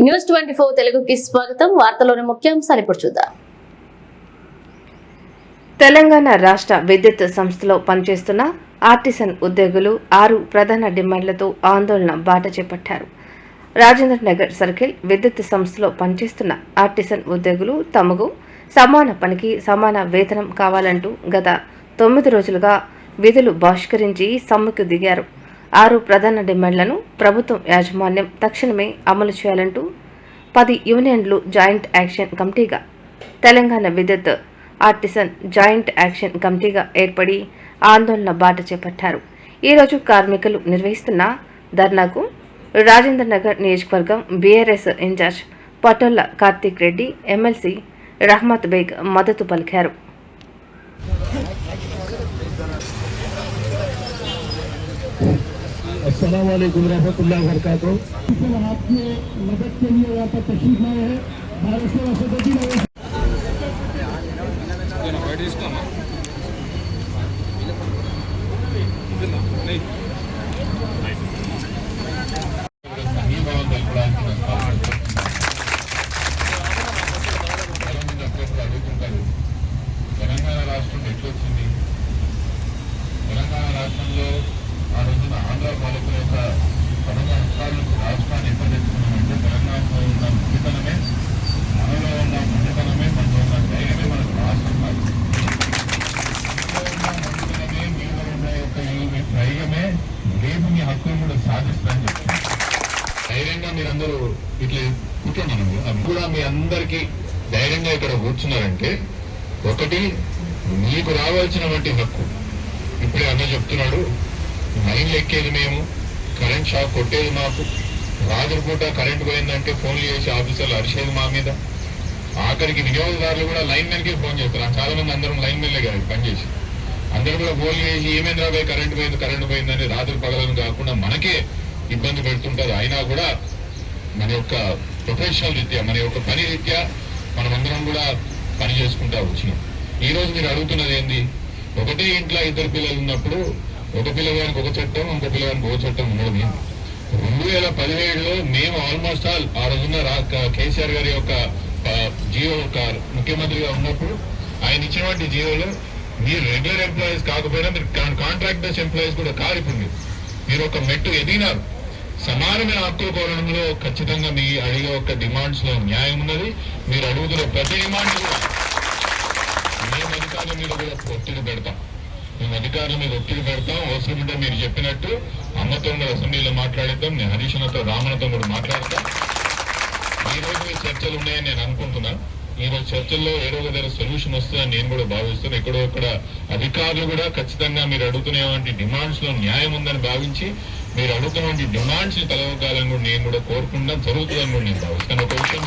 News 24 తెలుగుకి స్వాగతం. వార్తలోని ముఖ్యాంశాలు ఇప్పుడు చూద్దాం. తెలంగాణ రాష్ట్ర విద్యుత్ సంస్థలో పనిచేస్తున్న ఆర్టిసన్ ఉద్యోగులు 6 ప్రధాన డిమాండ్లతో ఆందోళన బాట చేపట్టారు. రాజేంద్ర నగర్ సర్కిల్ విద్యుత్ సంస్థలో పనిచేస్తున్న ఆర్టిసన్ ఉద్యోగులు తమకు సమాన పనికి సమాన వేతనం కావాలంటూ గత 9 రోజులుగా విధులు బహిష్కరించి సమ్మెకు దిగారు. 6 ప్రధాన డిమాండ్లను ప్రభుత్వం యాజమాన్యం తక్షణమే అమలు చేయాలంటూ 10 యూనియన్లు జాయింట్ యాక్షన్ కమిటీగా తెలంగాణ విద్యుత్ ఆర్టిసన్ జాయింట్ యాక్షన్ కమిటీగా ఏర్పడి ఆందోళన బాట చేపట్టారు. ఈరోజు కార్మికులు నిర్వహిస్తున్న ధర్నాకు రాజేంద్ర నగర్ నియోజకవర్గం బీఆర్ఎస్ ఇన్ఛార్జ్ పటోళ్ల కార్తీక్ రెడ్డి, ఎమ్మెల్సీ రహమత్ బేగ్ మద్దతు పలికారు. अस्सलाम वालेकुम रहमतुल्लाहि व बरकातहू। आपने मदद के लिए यहाँ पर तशरीफ लाए हैं। भारत से वसदती नहीं తెలంగాణ రాష్ట్రం ఎట్లొచ్చింది? తెలంగాణ రాష్ట్రంలో ఆ రోజున ఆంధ్ర పాలకుల యొక్క పదవ హస్తాలకు రాష్ట్రాన్ని ఎక్కడ తెచ్చుకున్నామంటే తెలంగాణలో ఉన్న మంచితనమే, మనలో ఉన్న మంచితనమే, మనలో ఉన్న ధైర్యమే మనకు రాష్ట్రం కాదు. మంచితనమే, మీలో ఉన్న యొక్క ఈ ధైర్యమే రేపు మీ హక్కులు కూడా సాధిస్తారని చెప్తున్నారు. ధైర్యంగా మీరందరూ ఇట్లా కూర్చోండి. కూడా మీ అందరికీ ధైర్యంగా ఇక్కడ కూర్చున్నారంటే ఒకటి, మీకు రావాల్సినటువంటి హక్కు. ఇప్పుడే అన్న చెప్తున్నాడు, లైన్లు ఎక్కేది మేము, కరెంట్ షాక్ కొట్టేది మాకు, రాత్రిపూట కరెంట్ పోయిందంటే ఫోన్లు చేసి ఆఫీసర్లు అరిచేది మా మీద. ఆఖరికి వినియోగదారులు కూడా లైన్ మెన్కే ఫోన్ చేస్తారు. చాలా మంది అందరం లైన్ మెన్లే కాదు పనిచేసి, అందరూ కూడా ఫోన్లు చేసి ఏమేంద్రా పోయి కరెంట్ పోయిందని రాత్రి పగలను కాకుండా మనకే ఇబ్బంది పెడుతుంటారు. అయినా కూడా మన యొక్క ప్రొఫెషనల్ రీత్యా, మన యొక్క పని రీత్యా మనమందరం కూడా పని చేసుకుంటా వచ్చినాం. ఈ రోజు మీరు అడుగుతున్నది ఏంది? ఒకటే ఇంట్లో 2 పిల్లలు ఉన్నప్పుడు ఒక పిల్లగానికి ఒక చట్టం, ఇంకో పిల్లగానికి ఒక చట్టం ఉండడం ఏంది? 2017లో మేము ఆల్మోస్ట్ ఆల్ ఆ రోజున కేసీఆర్ గారి యొక్క జియో ముఖ్యమంత్రిగా ఉన్నప్పుడు ఆయన ఇచ్చినటువంటి జియోలో మీరు రెగ్యులర్ ఎంప్లాయీస్ కాకపోయినా మీరు కాంట్రాక్టర్స్ ఎంప్లాయీస్ కూడా కారు. ఇప్పుడు మీరు ఒక మెట్టు ఎదిగినారు. సమానమైన హక్కుల కోరడంలో ఖచ్చితంగా మీ అడిగే ఒక డిమాండ్స్ లో న్యాయం ఉన్నది. మీరు అడుగుతున్న ప్రతి డిమాండ్ కూడా మేము అధికారుల మీద కూడా ఒత్తిడి పెడతాం. అవసరం ఉంటే మీరు చెప్పినట్టు అమ్మతో కూడా అసెంబ్లీలో మాట్లాడతాం. నేను హరీష్తో, రామన్నతో కూడా మాట్లాడతాం. ఈ రోజు మీ చర్చలు ఉన్నాయని నేను అనుకుంటున్నాను. ఈ రోజు చర్చల్లో ఏదో ఒక దగ్గర సొల్యూషన్ వస్తుందని నేను కూడా భావిస్తున్నాను. ఎక్కడో ఇక్కడ అధికారులు కూడా ఖచ్చితంగా మీరు అడుగుతున్నటువంటి డిమాండ్స్ లో న్యాయం ఉందని భావించి మీరు అడుగుతున్నటువంటి డిమాండ్స్ ని తలవకాలని కూడా నేను కూడా కోరుకుంటాం. జరుగుతుందని కూడా నేను భావిస్తాను. ఒక విషయం